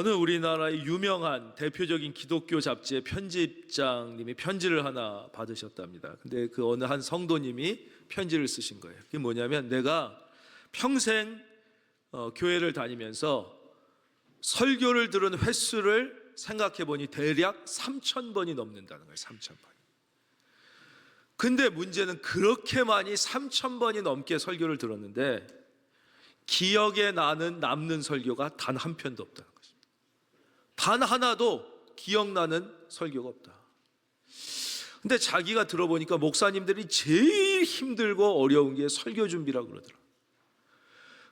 어느 우리나라의 유명한 대표적인 기독교 잡지의 편집장님이 편지를 하나 받으셨답니다. 근데 그 어느 한 성도님이 편지를 쓰신 거예요. 그게 뭐냐면, 내가 평생 교회를 다니면서 설교를 들은 횟수를 생각해 보니 대략 3,000번이 넘는다는 거예요. 3,000번. 근데 문제는 그렇게 많이 3,000번이 넘게 설교를 들었는데 기억에 남는 설교가 단 한 편도 없다는 것입니다. 단 하나도 기억나는 설교가 없다. 근데 자기가 들어보니까 목사님들이 제일 힘들고 어려운 게 설교 준비라고 그러더라고요.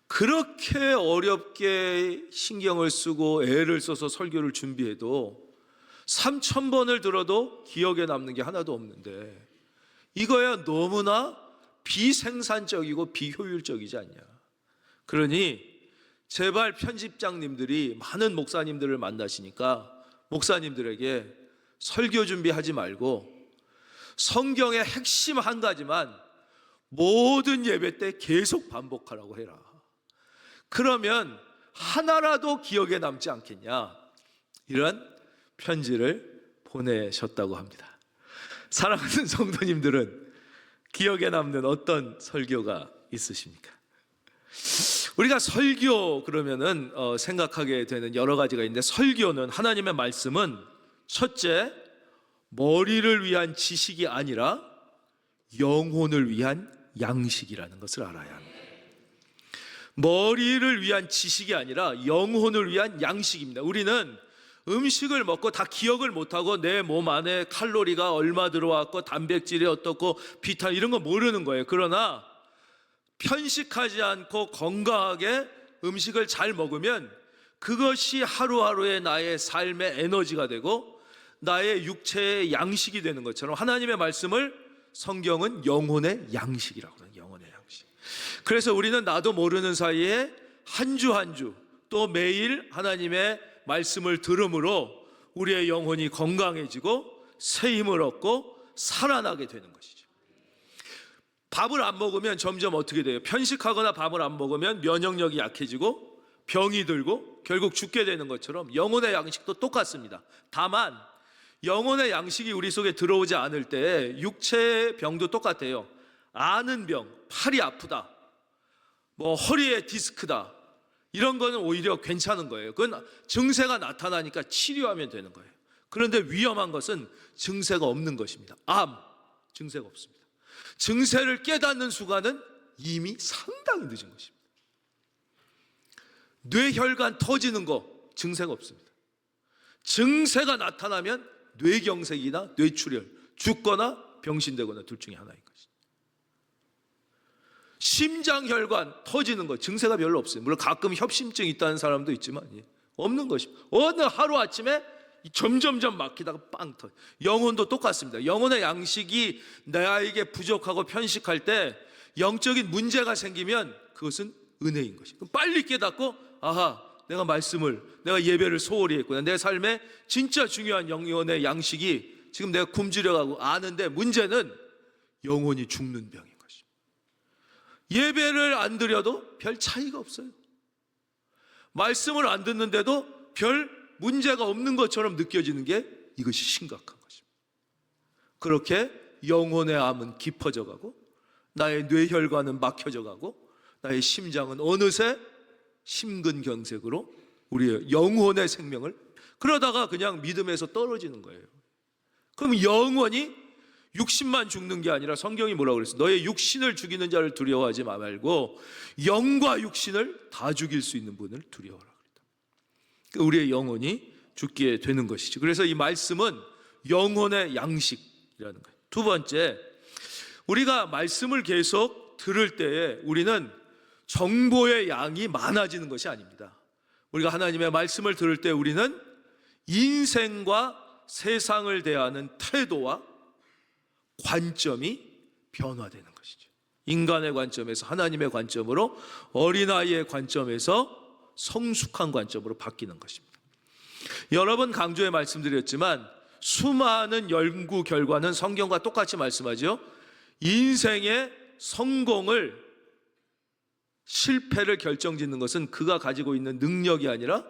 그렇게 어렵게 신경을 쓰고 애를 써서 설교를 준비해도 3,000번을 들어도 기억에 남는 게 하나도 없는데, 이거야 너무나 비생산적이고 비효율적이지 않냐. 그러니 제발 편집장님들이 많은 목사님들을 만나시니까 목사님들에게 설교 준비하지 말고 성경의 핵심 한 가지만 모든 예배 때 계속 반복하라고 해라. 그러면 하나라도 기억에 남지 않겠냐, 이런 편지를 보내셨다고 합니다. 사랑하는 성도님들은 기억에 남는 어떤 설교가 있으십니까? 우리가 설교 그러면은 생각하게 되는 여러 가지가 있는데, 설교는, 하나님의 말씀은 첫째, 머리를 위한 지식이 아니라 영혼을 위한 양식이라는 것을 알아야 합니다. 머리를 위한 지식이 아니라 영혼을 위한 양식입니다. 우리는 음식을 먹고 다 기억을 못하고 내 몸 안에 칼로리가 얼마 들어왔고 단백질이 어떻고 비타민 이런 거 모르는 거예요. 그러나 편식하지 않고 건강하게 음식을 잘 먹으면 그것이 하루하루의 나의 삶의 에너지가 되고 나의 육체의 양식이 되는 것처럼, 하나님의 말씀을 성경은 영혼의 양식이라고 해요. 영혼의 양식. 그래서 우리는 나도 모르는 사이에 한 주 한 주 또 매일 하나님의 말씀을 들음으로 우리의 영혼이 건강해지고 새 힘을 얻고 살아나게 되는 것이죠. 밥을 안 먹으면 점점 어떻게 돼요? 편식하거나 밥을 안 먹으면 면역력이 약해지고 병이 들고 결국 죽게 되는 것처럼 영혼의 양식도 똑같습니다. 다만 영혼의 양식이 우리 속에 들어오지 않을 때 육체의 병도 똑같아요. 아는 병, 팔이 아프다, 뭐 허리에 디스크다, 이런 거는 오히려 괜찮은 거예요. 그건 증세가 나타나니까 치료하면 되는 거예요. 그런데 위험한 것은 증세가 없는 것입니다. 암, 증세가 없습니다. 증세를 깨닫는 순간은 이미 상당히 늦은 것입니다. 뇌혈관 터지는 거 증세가 없습니다. 증세가 나타나면 뇌경색이나 뇌출혈, 죽거나 병신되거나 둘 중에 하나인 것입니다. 심장혈관 터지는 거 증세가 별로 없어요. 물론 가끔 협심증이 있다는 사람도 있지만 없는 것입니다. 어느 하루아침에 점점점 막히다가 빵 터져. 영혼도 똑같습니다. 영혼의 양식이 나에게 부족하고 편식할 때 영적인 문제가 생기면 그것은 은혜인 것입니다. 빨리 깨닫고, 아하, 내가 예배를 소홀히 했구나, 내 삶에 진짜 중요한 영혼의 양식이 지금 내가 굶주려가고 아는데, 문제는 영혼이 죽는 병인 것입니다. 예배를 안 드려도 별 차이가 없어요. 말씀을 안 듣는데도 별 문제가 없는 것처럼 느껴지는 게 이것이 심각한 것입니다. 그렇게 영혼의 암은 깊어져 가고 나의 뇌혈관은 막혀져 가고 나의 심장은 어느새 심근경색으로 우리의 영혼의 생명을, 그러다가 그냥 믿음에서 떨어지는 거예요. 그럼 영원히 육신만 죽는 게 아니라, 성경이 뭐라고 그랬어요? 너의 육신을 죽이는 자를 두려워하지 말고 영과 육신을 다 죽일 수 있는 분을 두려워하라 그랬다. 우리의 영혼이 죽게 되는 것이죠. 그래서 이 말씀은 영혼의 양식이라는 거예요. 두 번째, 우리가 말씀을 계속 들을 때에 우리는 정보의 양이 많아지는 것이 아닙니다. 우리가 하나님의 말씀을 들을 때 우리는 인생과 세상을 대하는 태도와 관점이 변화되는 것이죠. 인간의 관점에서 하나님의 관점으로, 어린아이의 관점에서 성숙한 관점으로 바뀌는 것입니다. 여러 번 강조해 말씀드렸지만 수많은 연구 결과는 성경과 똑같이 말씀하죠. 인생의 성공을, 실패를 결정짓는 것은 그가 가지고 있는 능력이 아니라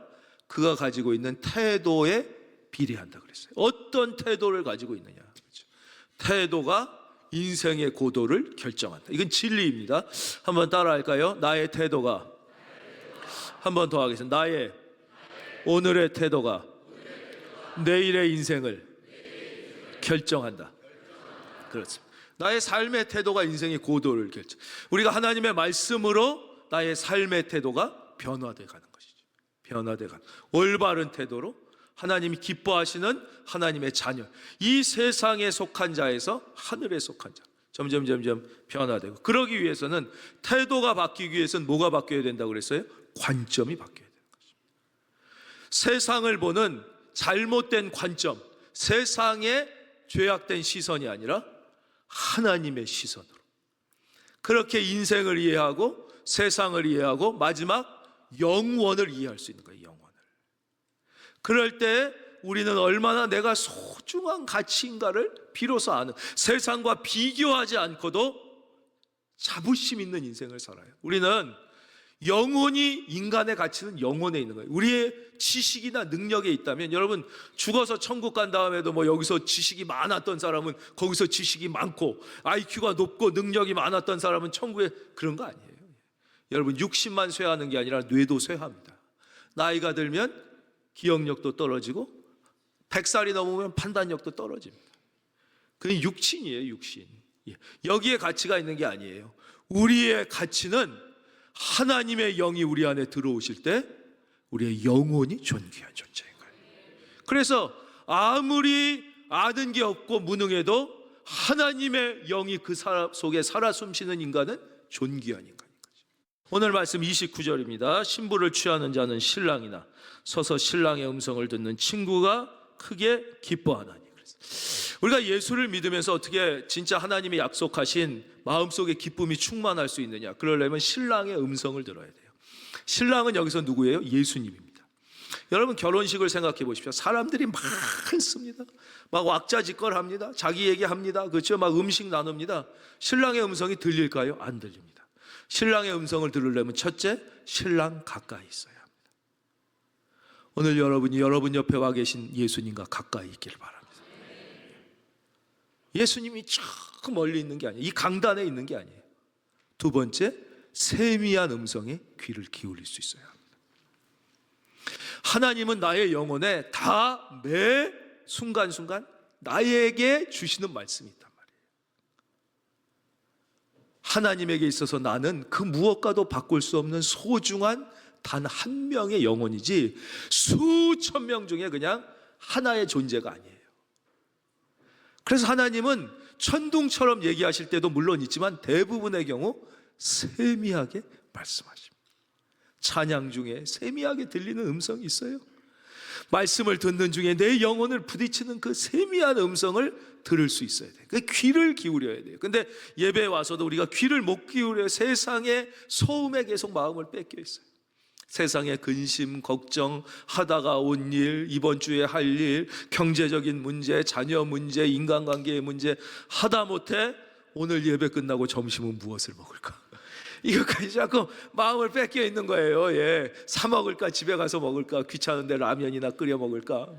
그가 가지고 있는 태도에 비례한다 그랬어요. 어떤 태도를 가지고 있느냐. 그렇죠? 태도가 인생의 고도를 결정한다. 이건 진리입니다. 한번 따라할까요? 나의 태도가, 한 번 더 하겠습니다. 나의 오늘의 태도가 내일의 인생을 결정한다. 그렇습니다. 나의 삶의 태도가 인생의 고도를 결정. 우리가 하나님의 말씀으로 나의 삶의 태도가 변화돼 가는 것이죠. 변화돼 가는 올바른 태도로 하나님이 기뻐하시는 하나님의 자녀, 이 세상에 속한 자에서 하늘에 속한 자, 점점 변화되고, 그러기 위해서는 태도가 바뀌기 위해서는 뭐가 바뀌어야 된다고 그랬어요? 관점이 바뀌어야 되는 것입니다. 세상을 보는 잘못된 관점, 세상의 죄악된 시선이 아니라 하나님의 시선으로, 그렇게 인생을 이해하고 세상을 이해하고 마지막 영원을 이해할 수 있는 거예요. 영원을. 그럴 때 우리는 얼마나 내가 소중한 가치인가를 비로소 아는, 세상과 비교하지 않고도 자부심 있는 인생을 살아요. 우리는 영혼이, 인간의 가치는 영혼에 있는 거예요. 우리의 지식이나 능력에 있다면, 여러분 죽어서 천국 간 다음에도 뭐 여기서 지식이 많았던 사람은 거기서 지식이 많고, IQ가 높고 능력이 많았던 사람은 천국에, 그런 거 아니에요. 여러분 육신만 쇠하는 게 아니라 뇌도 쇠합니다. 나이가 들면 기억력도 떨어지고 100살이 넘으면 판단력도 떨어집니다. 그게 육신이에요. 육신. 여기에 가치가 있는 게 아니에요. 우리의 가치는 하나님의 영이 우리 안에 들어오실 때 우리의 영혼이 존귀한 존재인 거예요. 그래서 아무리 아는 게 없고 무능해도 하나님의 영이 그 사람 속에 살아 숨쉬는 인간은 존귀한 인간인 거죠. 오늘 말씀 29절입니다. 신부를 취하는 자는 신랑이나 서서 신랑의 음성을 듣는 친구가 크게 기뻐하나니. 우리가 예수를 믿으면서 어떻게 진짜 하나님이 약속하신 마음속에 기쁨이 충만할 수 있느냐? 그러려면 신랑의 음성을 들어야 돼요. 신랑은 여기서 누구예요? 예수님입니다. 여러분 결혼식을 생각해 보십시오. 사람들이 많습니다. 막 왁자지껄합니다. 자기 얘기합니다. 그렇죠? 막 음식 나눕니다. 신랑의 음성이 들릴까요? 안 들립니다. 신랑의 음성을 들으려면 첫째, 신랑 가까이 있어야 합니다. 오늘 여러분이 여러분 옆에 와 계신 예수님과 가까이 있기를 바랍니다. 예수님이 저 멀리 있는 게 아니에요. 이 강단에 있는 게 아니에요. 두 번째, 세미한 음성에 귀를 기울일 수 있어야 합니다. 하나님은 나의 영혼에 다 매 순간순간 나에게 주시는 말씀이 있단 말이에요. 하나님에게 있어서 나는 그 무엇과도 바꿀 수 없는 소중한 단 한 명의 영혼이지 수천 명 중에 그냥 하나의 존재가 아니에요. 그래서 하나님은 천둥처럼 얘기하실 때도 물론 있지만 대부분의 경우 세미하게 말씀하십니다. 찬양 중에 세미하게 들리는 음성이 있어요. 말씀을 듣는 중에 내 영혼을 부딪히는 그 세미한 음성을 들을 수 있어야 돼요. 그 귀를 기울여야 돼요. 근데 예배에 와서도 우리가 귀를 못 기울여요. 세상의 소음에 계속 마음을 뺏겨 있어요. 세상의 근심, 걱정, 하다가 온 일, 이번 주에 할 일, 경제적인 문제, 자녀 문제, 인간관계의 문제, 하다못해 오늘 예배 끝나고 점심은 무엇을 먹을까? 이것까지 자꾸 마음을 뺏겨 있는 거예요. 예. 사 먹을까? 집에 가서 먹을까? 귀찮은데 라면이나 끓여 먹을까?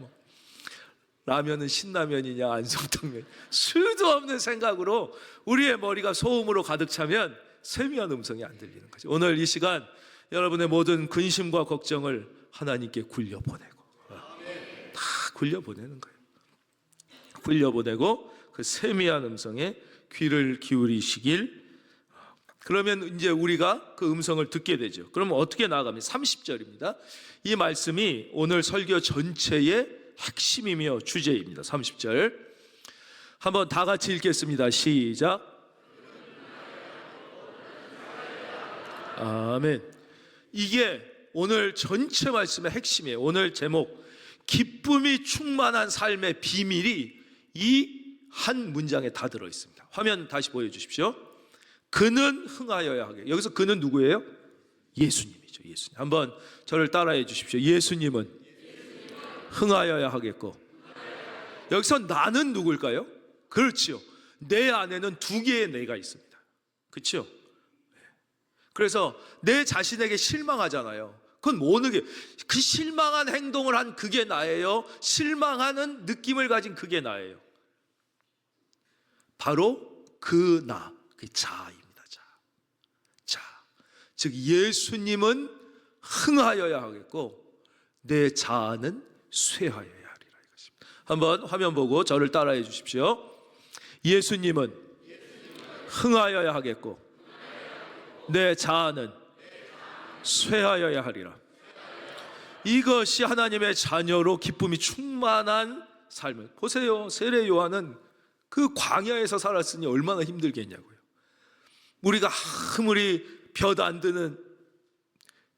라면은 신라면이냐 안성탕면, 수도 없는 생각으로 우리의 머리가 소음으로 가득 차면 세미한 음성이 안 들리는 거죠. 오늘 이 시간 여러분의 모든 근심과 걱정을 하나님께 굴려보내고, 다 굴려보내는 거예요. 굴려보내고 그 세미한 음성에 귀를 기울이시길. 그러면 이제 우리가 그 음성을 듣게 되죠. 그러면 어떻게 나아갑니까? 30절입니다. 이 말씀이 오늘 설교 전체의 핵심이며 주제입니다. 30절 한번 다 같이 읽겠습니다. 시작. 아멘. 이게 오늘 전체 말씀의 핵심이에요. 오늘 제목, 기쁨이 충만한 삶의 비밀이 이 한 문장에 다 들어있습니다. 화면 다시 보여주십시오. 그는 흥하여야 하게. 여기서 그는 누구예요? 예수님이죠. 예수님. 한번 저를 따라해 주십시오. 예수님은 흥하여야 하겠고, 여기서 나는 누굴까요? 그렇지요. 내 안에는 두 개의 내가 있습니다. 그렇죠? 그래서 내 자신에게 실망하잖아요. 그건 뭐 어느 게 그 실망한 행동을 한 그게 나예요? 실망하는 느낌을 가진 그게 나예요? 바로 그 나, 그 자아입니다. 자. 즉 예수님은 흥하여야 하겠고 내 자아는 쇠하여야 하리라 이것입니다. 한번 화면 보고 저를 따라해 주십시오. 예수님은 흥하여야 하겠고 내 자아는 쇠하여야 하리라. 이것이 하나님의 자녀로 기쁨이 충만한 삶을. 보세요. 세례 요한은 그 광야에서 살았으니 얼마나 힘들겠냐고요. 우리가 아무리 볕 안 드는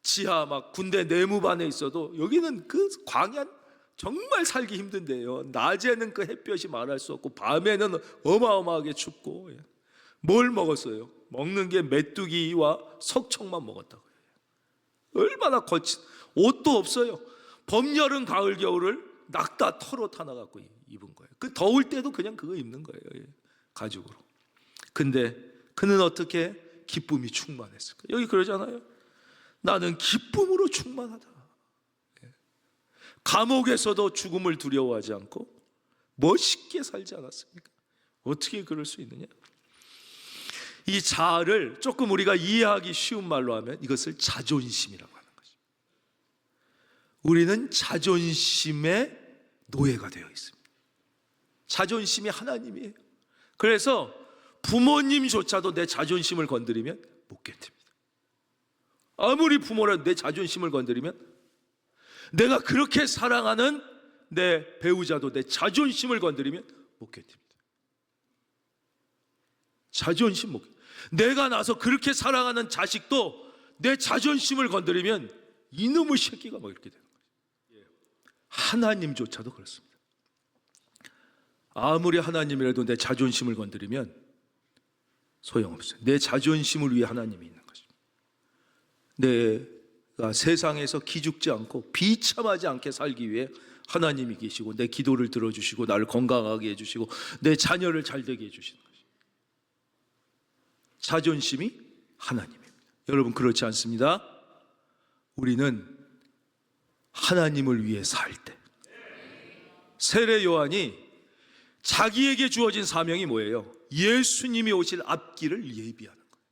지하 막 군대 내무반에 있어도 여기는 그 광야 정말 살기 힘든데요. 낮에는 그 햇볕이 말할 수 없고 밤에는 어마어마하게 춥고. 뭘 먹었어요? 먹는 게 메뚜기와 석청만 먹었다고요. 얼마나 거친, 옷도 없어요. 봄, 여름, 가을, 겨울을 낙타 털옷 하나 갖고 입은 거예요. 그 더울 때도 그냥 그거 입는 거예요. 가죽으로. 근데 그는 어떻게 기쁨이 충만했을까? 여기 그러잖아요. 나는 기쁨으로 충만하다. 감옥에서도 죽음을 두려워하지 않고 멋있게 살지 않았습니까? 어떻게 그럴 수 있느냐? 이 자아를 조금 우리가 이해하기 쉬운 말로 하면 이것을 자존심이라고 하는 것입니다. 우리는 자존심의 노예가 되어 있습니다. 자존심이 하나님이에요. 그래서 부모님조차도 내 자존심을 건드리면 못 견딥니다. 아무리 부모라도 내 자존심을 건드리면, 내가 그렇게 사랑하는 내 배우자도 내 자존심을 건드리면 못 견딥니다. 자존심 못 견딥니다. 내가 나서 그렇게 사랑하는 자식도 내 자존심을 건드리면 이놈의 새끼가 막 이렇게 되는 거예요. 하나님조차도 그렇습니다. 아무리 하나님이라도 내 자존심을 건드리면 소용없어요. 내 자존심을 위해 하나님이 있는 것입니다. 내가 세상에서 기죽지 않고 비참하지 않게 살기 위해 하나님이 계시고 내 기도를 들어주시고 나를 건강하게 해주시고 내 자녀를 잘되게 해주시는 것입니다. 자존심이 하나님입니다. 여러분 그렇지 않습니다? 우리는 하나님을 위해 살 때, 세례 요한이 자기에게 주어진 사명이 뭐예요? 예수님이 오실 앞길을 예비하는 거예요.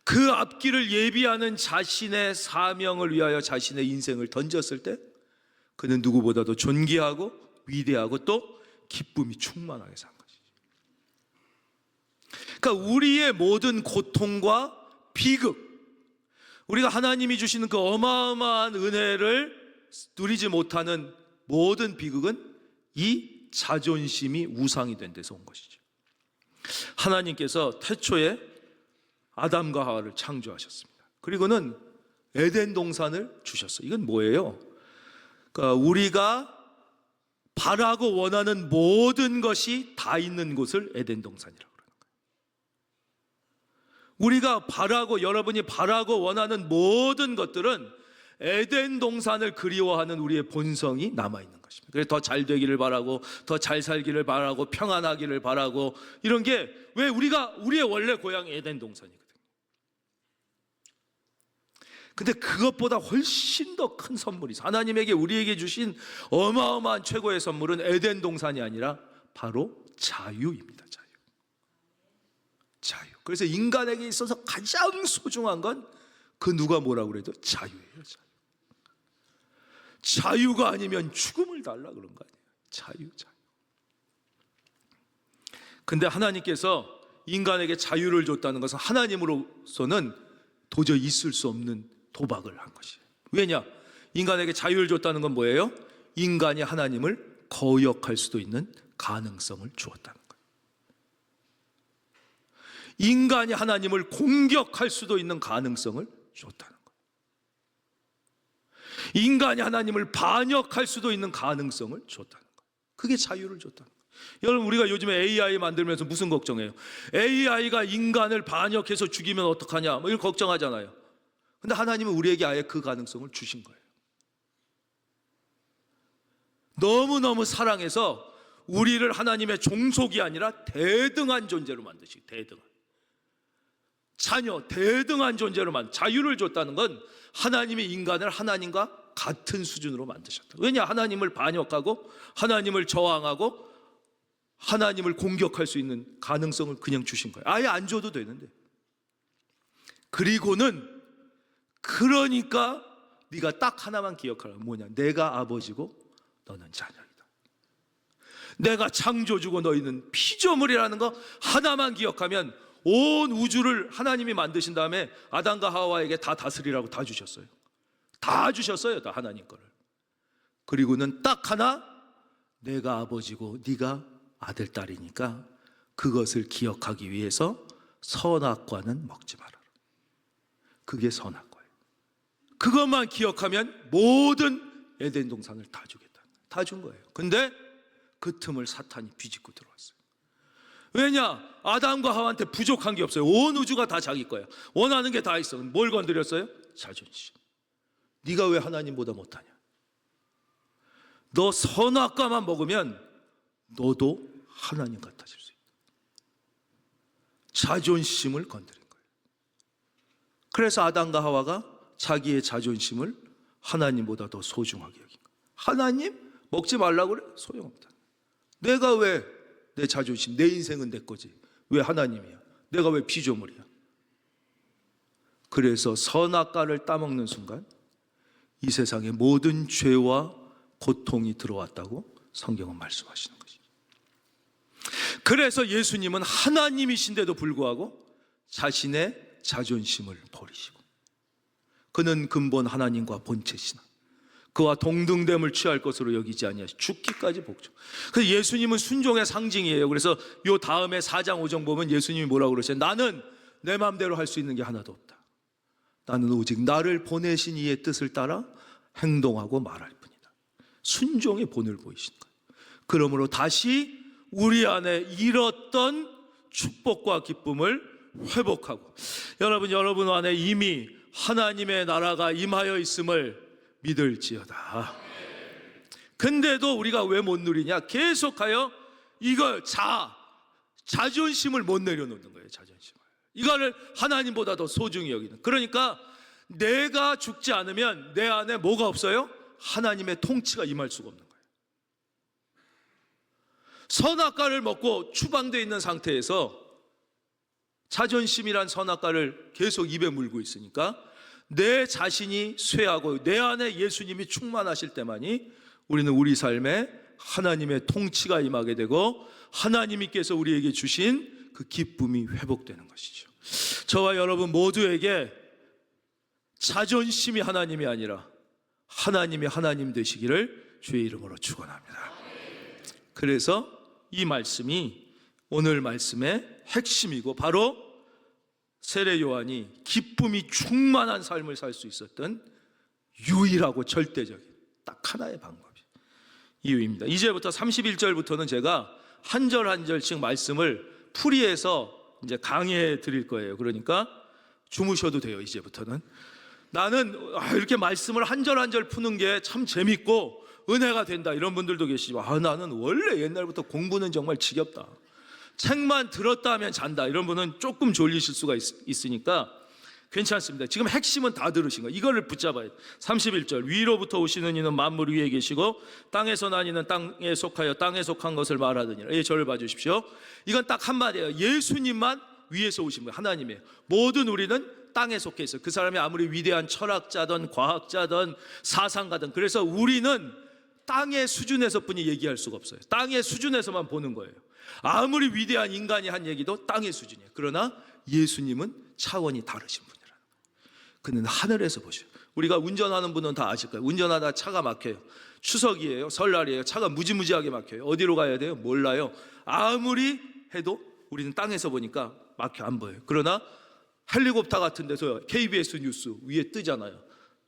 그 앞길을 예비하는 자신의 사명을 위하여 자신의 인생을 던졌을 때 그는 누구보다도 존귀하고 위대하고 또 기쁨이 충만하게 산 것이죠. 그러니까 우리의 모든 고통과 비극, 우리가 하나님이 주시는 그 어마어마한 은혜를 누리지 못하는 모든 비극은 이 자존심이 우상이 된 데서 온 것이죠. 하나님께서 태초에 아담과 하와를 창조하셨습니다. 그리고는 에덴 동산을 주셨어요. 이건 뭐예요? 그러니까 우리가 바라고 원하는 모든 것이 다 있는 곳을 에덴 동산이라고 그러는 거예요. 우리가 바라고, 여러분이 바라고 원하는 모든 것들은 에덴 동산을 그리워하는 우리의 본성이 남아있는 것입니다. 그래서 더 잘 되기를 바라고, 더 잘 살기를 바라고, 평안하기를 바라고, 이런 게 왜 우리의 원래 고향이 에덴 동산이거든요. 근데 그것보다 훨씬 더 큰 선물이 있어요. 하나님에게 우리에게 주신 어마어마한 최고의 선물은 에덴 동산이 아니라 바로 자유입니다. 자유. 그래서 인간에게 있어서 가장 소중한 건 그 누가 뭐라고 그래도 자유예요. 자유가 아니면 죽음을 달라 그런 거 아니에요. 자유. 근데 하나님께서 인간에게 자유를 줬다는 것은 하나님으로서는 도저히 있을 수 없는 도박을 한 것이에요. 왜냐? 인간에게 자유를 줬다는 건 뭐예요? 인간이 하나님을 거역할 수도 있는 가능성을 주었다는 거예요. 인간이 하나님을 공격할 수도 있는 가능성을 주었다는 거예요. 인간이 하나님을 반역할 수도 있는 가능성을 줬다는 거예요. 그게 자유를 줬다는 거예요. 여러분 우리가 요즘에 AI 만들면서 무슨 걱정해요? AI가 인간을 반역해서 죽이면 어떡하냐 뭐 이런 걱정하잖아요. 근데 하나님은 우리에게 아예 그 가능성을 주신 거예요. 너무너무 사랑해서 우리를 하나님의 종속이 아니라 대등한 존재로 만드시고, 대등한. 자녀, 대등한 존재로 자유를 줬다는 건 하나님이 인간을 하나님과 같은 수준으로 만드셨다. 왜냐? 하나님을 반역하고 하나님을 저항하고 하나님을 공격할 수 있는 가능성을 그냥 주신 거예요. 아예 안 줘도 되는데. 그리고는 그러니까 네가 딱 하나만 기억하라. 뭐냐? 내가 아버지고 너는 자녀이다. 내가 창조주고 너희는 피조물이라는 거 하나만 기억하면 온 우주를 하나님이 만드신 다음에 아담과 하와에게 다 다스리라고 다 주셨어요. 다 주셨어요. 다 하나님 거를. 그리고는 딱 하나, 내가 아버지고 네가 아들 딸이니까 그것을 기억하기 위해서 선악과는 먹지 말아라. 그게 선악과예요. 그것만 기억하면 모든 에덴 동산을 다 주겠다. 다 준 거예요. 근데 그 틈을 사탄이 비집고 들어왔어요. 왜냐? 아담과 하와한테 부족한 게 없어요. 온 우주가 다 자기 거야. 원하는 게 다 있어. 뭘 건드렸어요? 자존심. 네가 왜 하나님보다 못하냐? 너 선악과만 먹으면 너도 하나님 같아질 수 있다. 자존심을 건드린 거예요. 그래서 아담과 하와가 자기의 자존심을 하나님보다 더 소중하게 여긴 거예요. 하나님 먹지 말라고 그래? 소용없다. 내가 왜 내 자존심, 내 인생은 내 거지. 왜 하나님이야? 내가 왜 피조물이야? 그래서 선악과를 따먹는 순간 이 세상에 모든 죄와 고통이 들어왔다고 성경은 말씀하시는 것이죠. 그래서 예수님은 하나님이신데도 불구하고 자신의 자존심을 버리시고 그는 근본 하나님과 본체시나 그와 동등됨을 취할 것으로 여기지 아니하시고 죽기까지 복종. 그래서 예수님은 순종의 상징이에요. 그래서 요 다음에 4장 5장 보면 예수님이 뭐라고 그러세요? 나는 내 마음대로 할 수 있는 게 하나도 없다. 나는 오직 나를 보내신 이의 뜻을 따라 행동하고 말할 뿐이다. 순종의 본을 보이신 거예요. 그러므로 다시 우리 안에 잃었던 축복과 기쁨을 회복하고 여러분 안에 이미 하나님의 나라가 임하여 있음을 믿을지어다. 근데도 우리가 왜 못 누리냐? 계속하여 이걸 자존심을 못 내려놓는 거예요. 자존심을. 이거를 하나님보다 더 소중히 여기는. 그러니까 내가 죽지 않으면 내 안에 뭐가 없어요? 하나님의 통치가 임할 수가 없는 거예요. 선악과를 먹고 추방되어 있는 상태에서 자존심이란 선악과를 계속 입에 물고 있으니까 내 자신이 쇠하고 내 안에 예수님이 충만하실 때만이 우리는 우리 삶에 하나님의 통치가 임하게 되고 하나님께서 우리에게 주신 그 기쁨이 회복되는 것이죠. 저와 여러분 모두에게 자존심이 하나님이 아니라 하나님이 하나님 되시기를 주의 이름으로 축원합니다. 그래서 이 말씀이 오늘 말씀의 핵심이고 바로 세례 요한이 기쁨이 충만한 삶을 살 수 있었던 유일하고 절대적인 딱 하나의 방법이 이유입니다. 이제부터 31절부터는 제가 한 절 한 절씩 말씀을 풀이해서 이제 강의해 드릴 거예요. 그러니까 주무셔도 돼요. 이제부터는 나는 이렇게 말씀을 한 절 한 절 푸는 게 참 재밌고 은혜가 된다 이런 분들도 계시지만 나는 원래 옛날부터 공부는 정말 지겹다. 책만 들었다 하면 잔다. 이런 분은 조금 졸리실 수가 있으니까 괜찮습니다. 지금 핵심은 다 들으신 거예요. 이거를 붙잡아야 돼요. 31절 위로부터 오시는 이는 만물 위에 계시고 땅에서 난 이는 땅에 속하여 땅에 속한 것을 말하느니라. 예, 저를 봐주십시오. 이건 딱 한마디예요. 예수님만 위에서 오신 거예요. 하나님이에요. 모든 우리는 땅에 속해 있어요. 그 사람이 아무리 위대한 철학자든 과학자든 사상가든 그래서 우리는 땅의 수준에서뿐이 얘기할 수가 없어요. 땅의 수준에서만 보는 거예요. 아무리 위대한 인간이 한 얘기도 땅의 수준이에요. 그러나 예수님은 차원이 다르신 분이라는 거예요. 그는 하늘에서 보셔요. 우리가 운전하는 분은 다 아실 거예요. 운전하다 차가 막혀요. 추석이에요. 설날이에요. 차가 무지무지하게 막혀요. 어디로 가야 돼요? 몰라요. 아무리 해도 우리는 땅에서 보니까 막혀 안 보여요. 그러나 헬리콥터 같은 데서 KBS 뉴스 위에 뜨잖아요.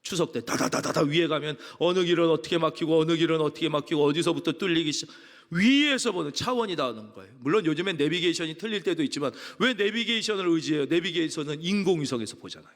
추석 때 다다다다다 위에 가면 어느 길은 어떻게 막히고 어느 길은 어떻게 막히고 어디서부터 뚫리기 시작. 위에서 보는 차원이 다른 거예요. 물론 요즘엔 내비게이션이 틀릴 때도 있지만 왜 내비게이션을 의지해요? 내비게이션은 인공위성에서 보잖아요.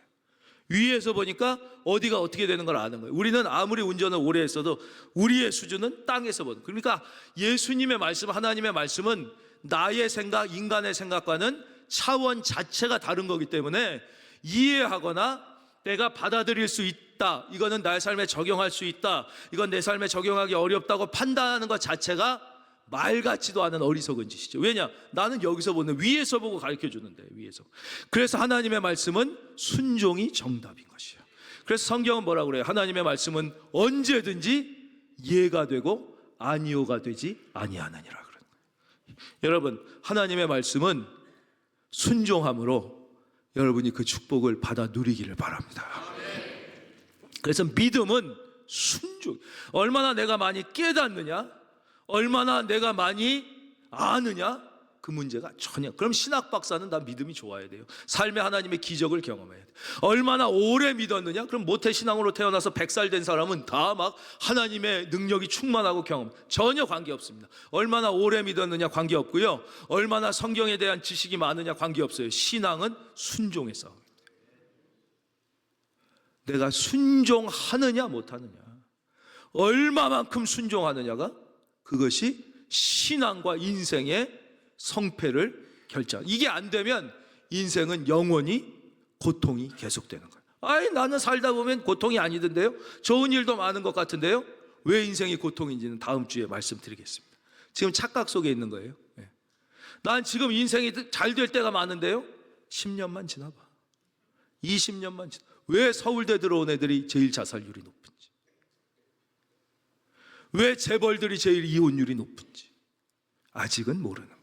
위에서 보니까 어디가 어떻게 되는 걸 아는 거예요. 우리는 아무리 운전을 오래 했어도 우리의 수준은 땅에서 보는. 그러니까 예수님의 말씀, 하나님의 말씀은 나의 생각, 인간의 생각과는 차원 자체가 다른 거기 때문에 이해하거나 내가 받아들일 수 있다, 이거는 나의 삶에 적용할 수 있다, 이건 내 삶에 적용하기 어렵다고 판단하는 것 자체가 말 같지도 않은 어리석은 짓이죠. 왜냐? 나는 여기서 보는, 위에서 보고 가르쳐 주는데, 위에서. 그래서 하나님의 말씀은 순종이 정답인 것이에요. 그래서 성경은 뭐라고 그래요? 하나님의 말씀은 언제든지 예가 되고 아니오가 되지 아니하느니라 그러는 거예요. 여러분, 하나님의 말씀은 순종함으로 여러분이 그 축복을 받아 누리기를 바랍니다. 그래서 믿음은 순종. 얼마나 내가 많이 깨닫느냐, 얼마나 내가 많이 아느냐, 그 문제가 전혀. 그럼 신학 박사는 다 믿음이 좋아야 돼요. 삶의 하나님의 기적을 경험해야 돼요. 얼마나 오래 믿었느냐, 그럼 모태신앙으로 태어나서 100살 된 사람은 다 막 하나님의 능력이 충만하고 경험, 전혀 관계없습니다. 얼마나 오래 믿었느냐 관계없고요, 얼마나 성경에 대한 지식이 많으냐 관계없어요. 신앙은 순종의 싸움입니다. 내가 순종하느냐 못하느냐, 얼마만큼 순종하느냐가, 그것이 신앙과 인생의 성패를 결정. 이게 안 되면 인생은 영원히 고통이 계속되는 거예요. 아이, 나는 살다 보면 고통이 아니던데요, 좋은 일도 많은 것 같은데요. 왜 인생이 고통인지는 다음 주에 말씀드리겠습니다. 지금 착각 속에 있는 거예요. 난 지금 인생이 잘 될 때가 많은데요, 10년만 지나봐, 20년만 지나. 왜 서울대 들어온 애들이 제일 자살률이 높은지, 왜 재벌들이 제일 이혼율이 높은지 아직은 모르는 거예요.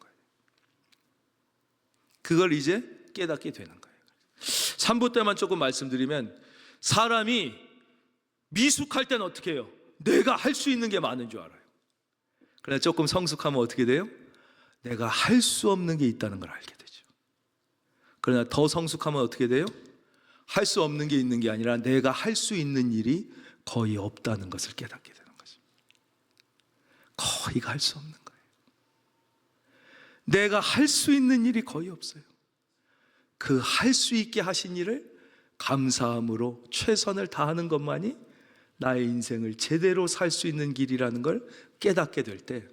그걸 이제 깨닫게 되는 거예요. 3부 때만 조금 말씀드리면, 사람이 미숙할 때는 어떻게 해요? 내가 할 수 있는 게 많은 줄 알아요. 그러나 조금 성숙하면 어떻게 돼요? 내가 할 수 없는 게 있다는 걸 알게 되죠. 그러나 더 성숙하면 어떻게 돼요? 할 수 없는 게 있는 게 아니라 내가 할 수 있는 일이 거의 없다는 것을 깨닫게 되는 거죠. 거의가 할 수 없는 거예요. 내가 할 수 있는 일이 거의 없어요. 그 할 수 있게 하신 일을 감사함으로 최선을 다하는 것만이 나의 인생을 제대로 살 수 있는 길이라는 걸 깨닫게 될 때,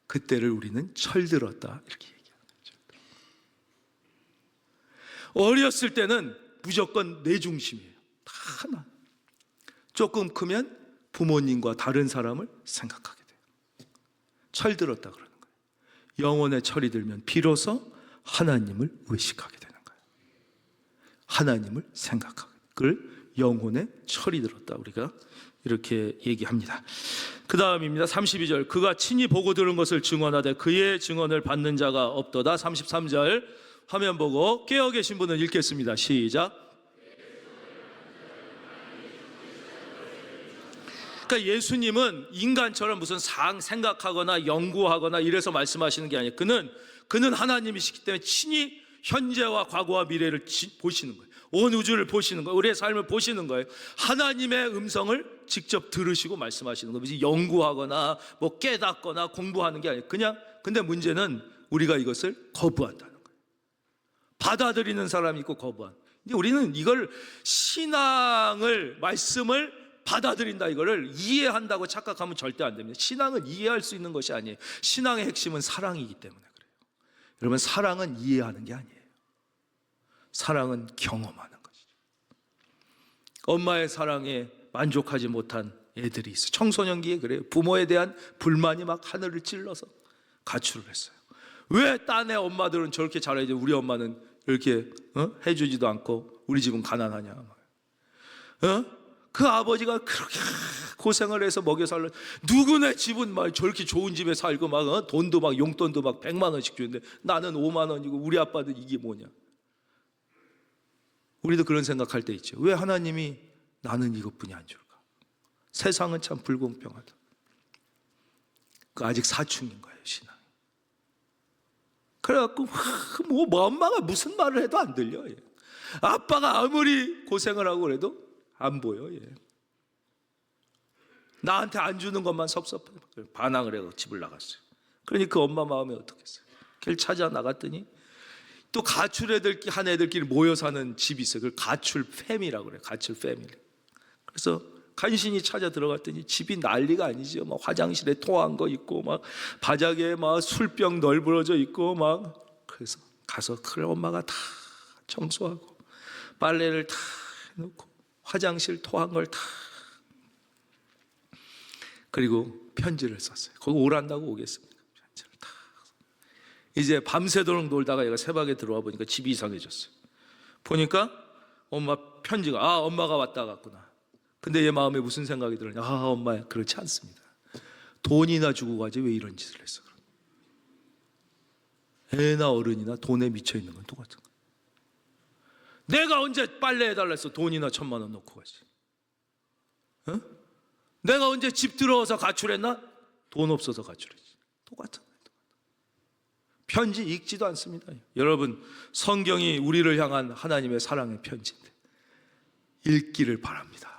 그때를 우리는 철들었다, 이렇게 얘기하는 거죠. 어렸을 때는 무조건 내 중심이에요. 다 하나. 조금 크면 부모님과 다른 사람을 생각하게 돼요. 철들었다 그러는 거예요. 영혼의 철이 들면 비로소 하나님을 의식하게 되는 거예요. 하나님을 생각하게. 그걸 영혼의 철이 들었다, 우리가 이렇게 얘기합니다. 그 다음입니다. 32절. 그가 친히 보고 들은 것을 증언하되 그의 증언을 받는 자가 없도다. 33절 화면 보고 깨어 계신 분은 읽겠습니다. 시작. 그러니까 예수님은 인간처럼 무슨 생각하거나 연구하거나 이래서 말씀하시는 게 아니에요. 그는 하나님이시기 때문에 친히 현재와 과거와 미래를 보시는 거예요. 온 우주를 보시는 거예요. 우리의 삶을 보시는 거예요. 하나님의 음성을 직접 들으시고 말씀하시는 거예요. 무슨 연구하거나 뭐 깨닫거나 공부하는 게 아니에요. 그냥, 근데 문제는 우리가 이것을 거부한다는 거예요. 받아들이는 사람이 있고 거부한. 근데 우리는 이걸 신앙을, 말씀을 받아들인다, 이거를 이해한다고 착각하면 절대 안 됩니다. 신앙은 이해할 수 있는 것이 아니에요. 신앙의 핵심은 사랑이기 때문에 그래요. 여러분, 사랑은 이해하는 게 아니에요. 사랑은 경험하는 것이죠. 엄마의 사랑에 만족하지 못한 애들이 있어요. 청소년기에 그래요. 부모에 대한 불만이 막 하늘을 찔러서 가출을 했어요. 왜 딴의 엄마들은 저렇게 잘해야지 우리 엄마는 이렇게 해주지도 않고 우리 집은 가난하냐. 그 아버지가 그렇게 고생을 해서 먹여 살려. 누구네 집은 막 저렇게 좋은 집에 살고 막 돈도 막 용돈도 막 100만 원씩 주는데 나는 5만 원이고 우리 아빠는 이게 뭐냐. 우리도 그런 생각할 때 있죠. 왜 하나님이 나는 이것뿐이 안 줄까? 세상은 참 불공평하다. 그 아직 사춘기인 거예요, 신앙이. 그래갖고 뭐 엄마가 무슨 말을 해도 안 들려. 아빠가 아무리 고생을 하고 그래도 안 보여. 나한테 안 주는 것만 섭섭해. 반항을 해서 집을 나갔어요. 그러니 그 엄마 마음이 어떻겠어요? 걔를 찾아 나갔더니 또 가출 한 애들끼리 모여 사는 집이 있어요. 그걸 가출 패밀리라고 그래요. 가출 패밀리. 그래서 간신히 찾아 들어갔더니 집이 난리가 아니죠. 막 화장실에 토한 거 있고 막 바닥에 막 술병 널브러져 있고 막. 그래서 가서 그걸 엄마가 다 청소하고 빨래를 다 해놓고 화장실 토한 걸 다, 그리고 편지를 썼어요. 거기 오란다고 오겠습니까? 편지를 다. 이제 밤새도록 놀다가 얘가 새벽에 들어와 보니까 집이 이상해졌어요. 보니까 엄마 편지가, 엄마가 왔다 갔구나. 근데 얘 마음에 무슨 생각이 들었냐? 엄마야, 그렇지 않습니다. 돈이나 주고 가지 왜 이런 짓을 했어? 애나 어른이나 돈에 미쳐 있는 건 똑같은 거야. 내가 언제 빨래 해달라 했어? 돈이나 1,000만 원 놓고 가지. 어? 내가 언제 집 들어와서 가출했나? 돈 없어서 가출했지. 똑같은 거예요. 편지 읽지도 않습니다. 여러분, 성경이 우리를 향한 하나님의 사랑의 편지인데 읽기를 바랍니다.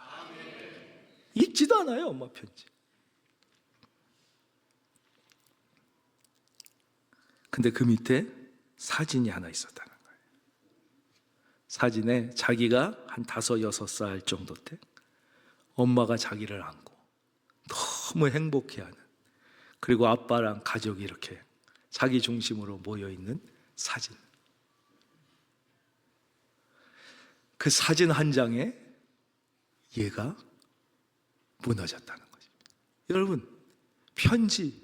읽지도 않아요, 엄마 편지. 근데 그 밑에 사진이 하나 있었다는 거예요. 사진에 자기가 한 5, 6살 정도 때 엄마가 자기를 안고 너무 행복해하는, 그리고 아빠랑 가족이 이렇게 자기 중심으로 모여있는 사진. 그 사진 한 장에 얘가 무너졌다는 거죠. 여러분, 편지,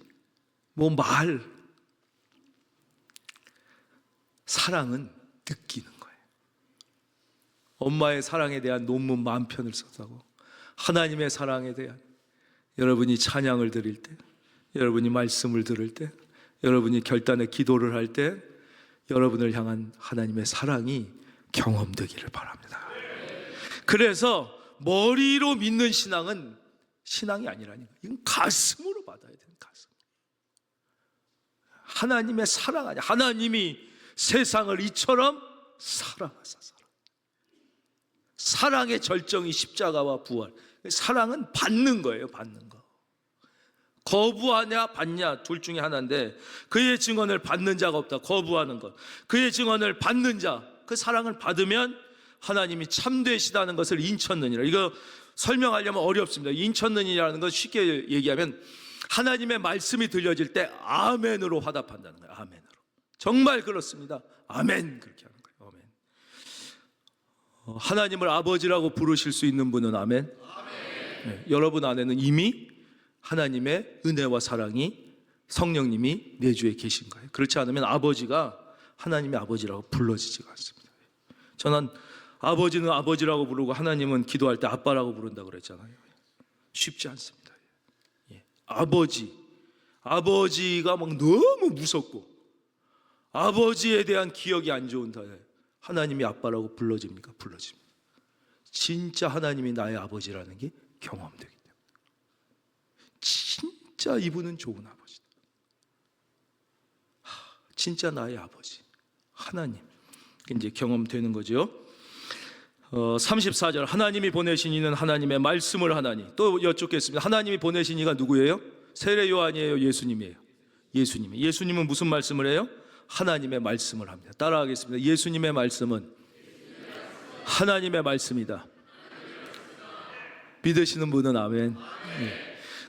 말, 사랑은 느끼는 거예요. 엄마의 사랑에 대한 논문 10,000편을 썼다고, 하나님의 사랑에 대한, 여러분이 찬양을 드릴 때, 여러분이 말씀을 들을 때, 여러분이 결단의 기도를 할 때 여러분을 향한 하나님의 사랑이 경험되기를 바랍니다. 그래서 머리로 믿는 신앙은 신앙이 아니라니까. 이건 가슴으로 받아야 되는, 가슴. 하나님의 사랑 아니야. 하나님이 세상을 이처럼 사랑하사. 사랑의 절정이 십자가와 부활. 사랑은 받는 거예요, 받는 거. 거부하냐 받냐 둘 중에 하나인데, 그의 증언을 받는 자가 없다. 거부하는 것. 그의 증언을 받는 자, 그 사랑을 받으면 하나님이 참되시다는 것을 인쳤느니라. 이거 설명하려면 어렵습니다. 인쳤느니라는 건 쉽게 얘기하면 하나님의 말씀이 들려질 때 아멘으로 화답한다는 거예요. 아멘으로. 정말 그렇습니다. 아멘. 그렇게 하는 거예요. 아멘. 하나님을 아버지라고 부르실 수 있는 분은 아멘. 네, 여러분 안에는 이미 하나님의 은혜와 사랑이, 성령님이 내주에 계신 거예요. 그렇지 않으면 아버지가 하나님의 아버지라고 불러지지가 않습니다. 저는 아버지는 아버지라고 부르고 하나님은 기도할 때 아빠라고 부른다고 그랬잖아요. 쉽지 않습니다. 아버지가 막 너무 무섭고 아버지에 대한 기억이 안 좋은데 하나님이 아빠라고 불러집니까? 불러집니다. 진짜 하나님이 나의 아버지라는 게 경험되기 때문에, 진짜 이분은 좋은 아버지다, 진짜 나의 아버지 하나님, 이제 경험되는 거죠. 34절, 하나님이 보내신 이는 하나님의 말씀을 하나니. 또 여쭙겠습니다. 하나님이 보내신 이가 누구예요? 세례 요한이에요? 예수님이에요? 예수님이. 예수님은 무슨 말씀을 해요? 하나님의 말씀을 합니다. 따라하겠습니다. 예수님의 말씀은 하나님의 말씀이다. 믿으시는 분은 아멘.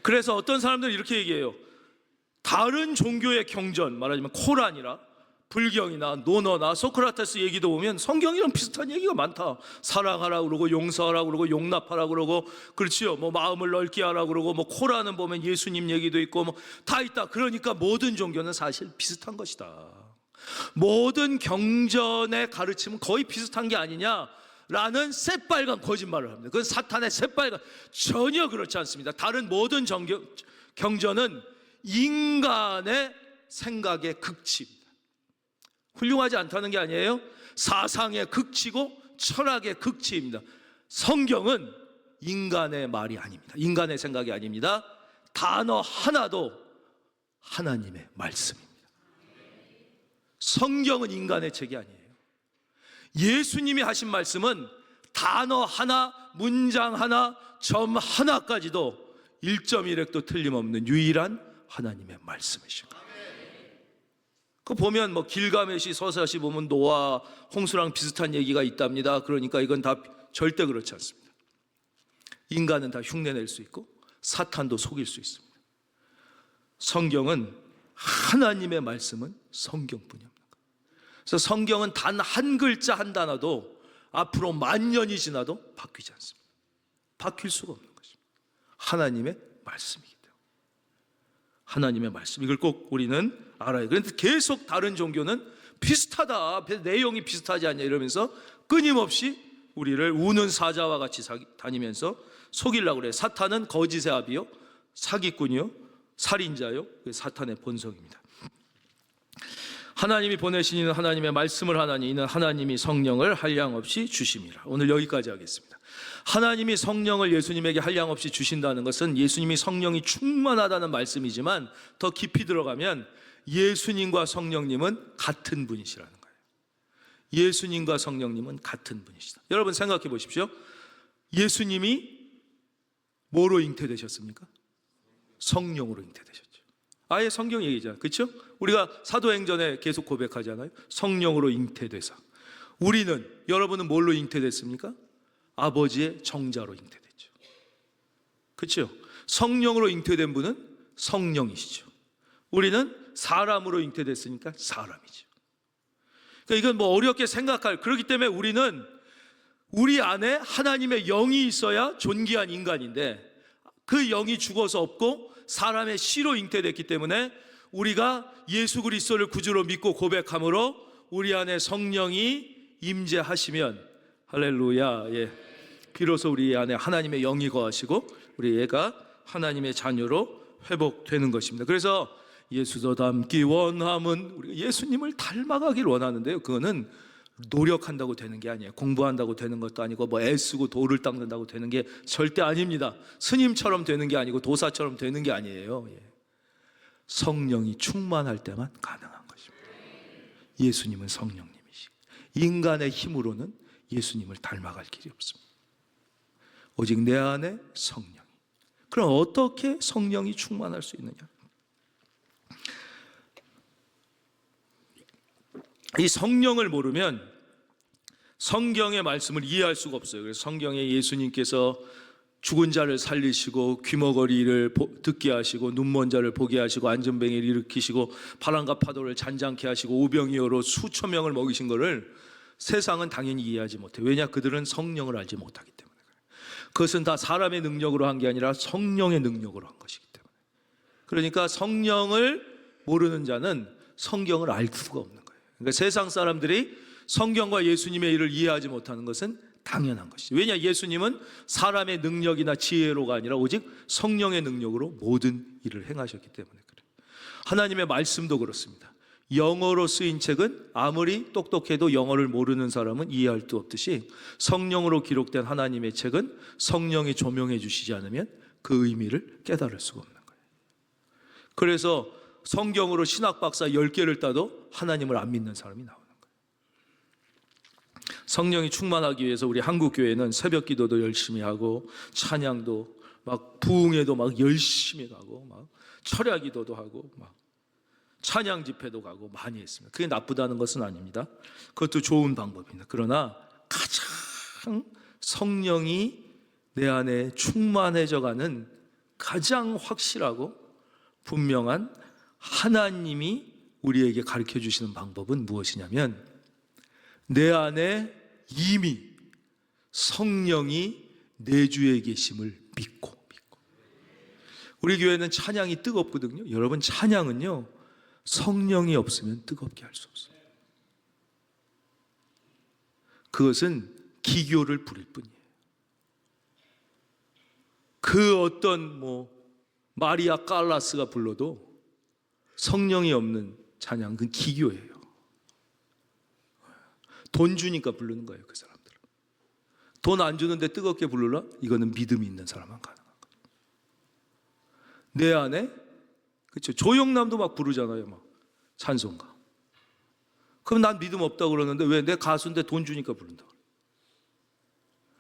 그래서 어떤 사람들은 이렇게 얘기해요. 다른 종교의 경전, 말하자면 코란이나 불경이나 논어나 소크라테스 얘기도 보면 성경이랑 비슷한 얘기가 많다. 사랑하라 그러고 용서하라 그러고 용납하라 그러고, 그렇지요. 마음을 넓게 하라 그러고, 코란은 보면 예수님 얘기도 있고 다 있다. 그러니까 모든 종교는 사실 비슷한 것이다. 모든 경전의 가르침은 거의 비슷한 게 아니냐라는 새빨간 거짓말을 합니다. 그건 사탄의 새빨간. 전혀 그렇지 않습니다. 다른 모든 경전은 인간의 생각의 극치입니다. 훌륭하지 않다는 게 아니에요. 사상의 극치고 철학의 극치입니다. 성경은 인간의 말이 아닙니다. 인간의 생각이 아닙니다. 단어 하나도 하나님의 말씀입니다. 성경은 인간의 책이 아니에요. 예수님이 하신 말씀은 단어 하나, 문장 하나, 점 하나까지도 1.1획도 틀림없는 유일한 하나님의 말씀이십니다. 그 보면 길가메시 서사시 보면 노아 홍수랑 비슷한 얘기가 있답니다. 그러니까 이건 다 절대 그렇지 않습니다. 인간은 다 흉내낼 수 있고 사탄도 속일 수 있습니다. 성경은, 하나님의 말씀은 성경뿐입니다. 그래서 성경은 단 한 글자 한 단어도 앞으로 만년이 지나도 바뀌지 않습니다. 바뀔 수가 없는 것입니다. 하나님의 말씀이기 때문에. 하나님의 말씀, 이걸 꼭 우리는 알아요. 그런데 계속 다른 종교는 비슷하다, 내용이 비슷하지 않냐 이러면서 끊임없이 우리를 우는 사자와 같이 다니면서 속이려고 그래요. 사탄은 거짓의 아비요, 사기꾼이요, 살인자요, 사탄의 본성입니다. 하나님이 보내신 이는 하나님의 말씀을 하나니 이는 하나님이 성령을 한량없이 주심이라. 오늘 여기까지 하겠습니다. 하나님이 성령을 예수님에게 한량없이 주신다는 것은 예수님이 성령이 충만하다는 말씀이지만 더 깊이 들어가면 예수님과 성령님은 같은 분이시라는 거예요. 예수님과 성령님은 같은 분이시다. 여러분 생각해 보십시오. 예수님이 뭐로 잉태되셨습니까? 성령으로 잉태되셨죠. 아예 성경 얘기잖아요. 그렇죠? 우리가 사도행전에 계속 고백하잖아요. 성령으로 잉태되사. 우리는, 여러분은 뭘로 잉태됐습니까? 아버지의 정자로 잉태됐죠. 그렇죠? 성령으로 잉태된 분은 성령이시죠. 우리는 사람으로 잉태됐으니까 사람이죠. 그러니까 이건 뭐 어렵게 생각할, 그렇기 때문에 우리는 우리 안에 하나님의 영이 있어야 존귀한 인간인데 그 영이 죽어서 없고 사람의 씨로 잉태됐기 때문에 우리가 예수 그리스도를 구주로 믿고 고백함으로 우리 안에 성령이 임재하시면 할렐루야, 예, 비로소 우리 안에 하나님의 영이 거하시고 우리 애가 하나님의 자녀로 회복되는 것입니다. 그래서 예수도 닮기 원함은, 우리가 예수님을 닮아가길 원하는데요, 그거는 노력한다고 되는 게 아니에요. 공부한다고 되는 것도 아니고 뭐 애쓰고 돌을 닦는다고 되는 게 절대 아닙니다. 스님처럼 되는 게 아니고 도사처럼 되는 게 아니에요. 성령이 충만할 때만 가능한 것입니다. 예수님은 성령님이시고 인간의 힘으로는 예수님을 닮아갈 길이 없습니다. 오직 내 안에 성령이. 그럼 어떻게 성령이 충만할 수 있느냐? 이 성령을 모르면 성경의 말씀을 이해할 수가 없어요. 그래서 성경에 예수님께서 죽은 자를 살리시고 귀머거리를 듣게 하시고 눈먼 자를 보게 하시고 안전뱅이를 일으키시고 바람과 파도를 잔잔케 하시고 오병이어로 수천 명을 먹이신 것을 세상은 당연히 이해하지 못해요. 왜냐? 그들은 성령을 알지 못하기 때문에. 그것은 다 사람의 능력으로 한 게 아니라 성령의 능력으로 한 것이기 때문에. 그러니까 성령을 모르는 자는 성경을 알 수가 없는 거예요. 그러니까 세상 사람들이 성경과 예수님의 일을 이해하지 못하는 것은 당연한 것이죠. 왜냐? 예수님은 사람의 능력이나 지혜로가 아니라 오직 성령의 능력으로 모든 일을 행하셨기 때문에 그래요. 하나님의 말씀도 그렇습니다. 영어로 쓰인 책은 아무리 똑똑해도 영어를 모르는 사람은 이해할 수 없듯이 성령으로 기록된 하나님의 책은 성령이 조명해 주시지 않으면 그 의미를 깨달을 수가 없는 거예요. 그래서 성경으로 신학박사 10개를 따도 하나님을 안 믿는 사람이 나오는 거예요. 성령이 충만하기 위해서 우리 한국교회는 새벽 기도도 열심히 하고 찬양도 막 부흥회도 막 열심히 가고 막 철야 기도도 하고 막 찬양 집회도 가고 많이 했습니다. 그게 나쁘다는 것은 아닙니다. 그것도 좋은 방법입니다. 그러나 가장 성령이 내 안에 충만해져가는 가장 확실하고 분명한 하나님이 우리에게 가르쳐 주시는 방법은 무엇이냐면 내 안에 이미 성령이 내주에 계심을 믿고 우리 교회는 찬양이 뜨겁거든요. 여러분, 찬양은요 성령이 없으면 뜨겁게 할 수 없어요. 그것은 기교를 부릴 뿐이에요. 그 어떤 마리아 칼라스가 불러도 성령이 없는 찬양, 그건 기교예요. 돈 주니까 부르는 거예요, 그 사람들은. 돈 안 주는데 뜨겁게 부르라? 이거는 믿음이 있는 사람만 가능한 거죠. 내 안에, 그렇죠. 조영남도 막 부르잖아요, 막 찬송가. 그럼 난 믿음 없다고 그러는데 왜? 내 가수인데 돈 주니까 부른다.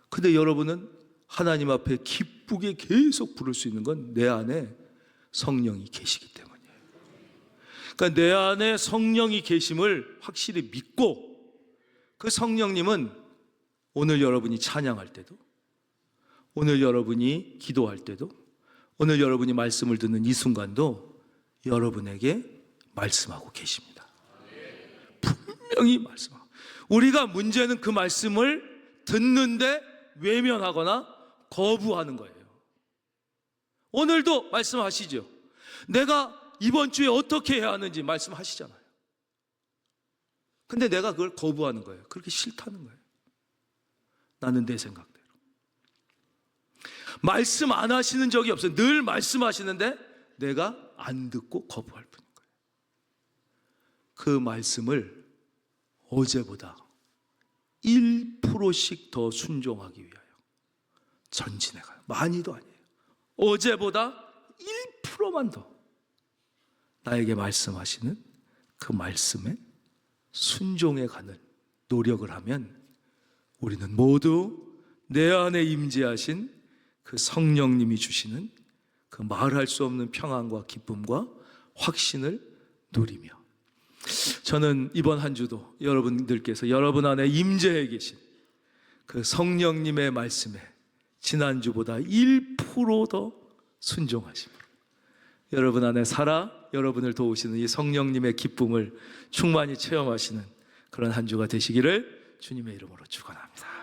근데 여러분은 하나님 앞에 기쁘게 계속 부를 수 있는 건 내 안에 성령이 계시기 때문이에요. 그러니까 내 안에 성령이 계심을 확실히 믿고 그 성령님은 오늘 여러분이 찬양할 때도, 오늘 여러분이 기도할 때도, 오늘 여러분이 말씀을 듣는 이 순간도 여러분에게 말씀하고 계십니다. 분명히 분명히 말씀하고, 우리가 문제는 그 말씀을 듣는데 외면하거나 거부하는 거예요. 오늘도 말씀하시죠. 내가 이번 주에 어떻게 해야 하는지 말씀하시잖아요. 근데 내가 그걸 거부하는 거예요. 그렇게 싫다는 거예요. 나는 내 생각대로. 말씀 안 하시는 적이 없어요. 늘 말씀하시는데 내가 안 듣고 거부할 뿐인 거예요. 그 말씀을 어제보다 1%씩 더 순종하기 위하여 전진해 가요. 많이도 아니에요. 어제보다 1%만 더 나에게 말씀하시는 그 말씀에 순종해 가는 노력을 하면 우리는 모두 내 안에 임재하신 그 성령님이 주시는 그 말할 수 없는 평안과 기쁨과 확신을 누리며, 저는 이번 한 주도 여러분들께서 여러분 안에 임재해 계신 그 성령님의 말씀에 지난주보다 1% 순종하심으로 여러분 안에 살아 여러분을 도우시는 이 성령님의 기쁨을 충만히 체험하시는 그런 한 주가 되시기를 주님의 이름으로 축원합니다.